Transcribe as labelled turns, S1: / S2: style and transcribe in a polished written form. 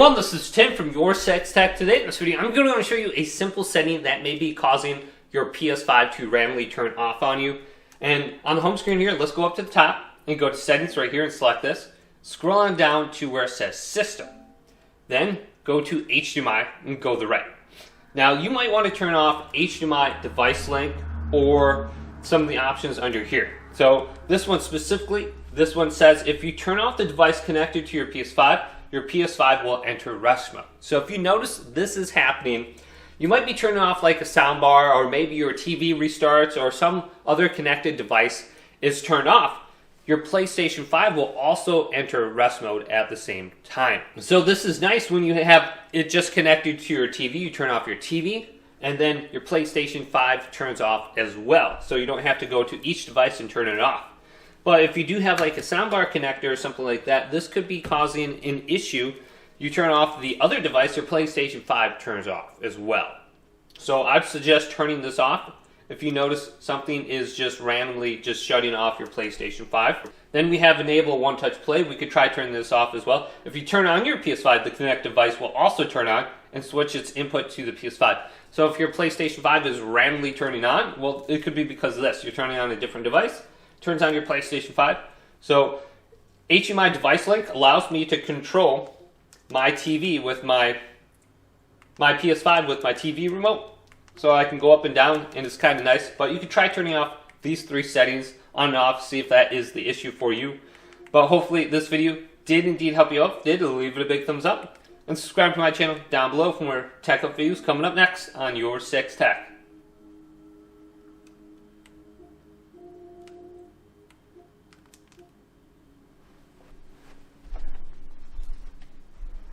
S1: everyone, this is Tim from YourSixTech. Today in this video, I'm going to show you a simple setting that may be causing your PS5 to randomly turn off on you. And on the home screen here, let's go up to the top and go to Settings right here and select this. Scroll on down to where it says System. Then go to HDMI and go to the right. Now you might want to turn off HDMI device link or some of the options under here. So this one specifically, this one says if you turn off the device connected to your PS5 will enter rest mode. So if you notice this is happening, you might be turning off like a soundbar, or maybe your TV restarts, or some other connected device is turned off. Your PlayStation 5 will also enter rest mode at the same time. So this is nice when you have it just connected to your TV. You turn off your TV, and then your PlayStation 5 turns off as well. So you don't have to go to each device and turn it off. But if you do have like a soundbar connector or something like that, this could be causing an issue. You turn off the other device, your PlayStation 5 turns off as well. So I'd suggest turning this off if you notice something is just randomly just shutting off your PlayStation 5. Then we have Enable One Touch Play. We could try turning this off as well. If you turn on your PS5, the Connect device will also turn on and switch its input to the PS5. So if your PlayStation 5 is randomly turning on, well, it could be because of this. You're turning on a different device, turns on your PlayStation 5. So HDMI device link allows me to control my TV with my PS5 with my TV remote. So I can go up and down, and it's kind of nice. But you can try turning off these three settings on and off, see if that is the issue for you. But hopefully this video did indeed help you out. If it did, leave it a big thumbs up. And subscribe to my channel down below for more tech up videos coming up next on YourSixTech.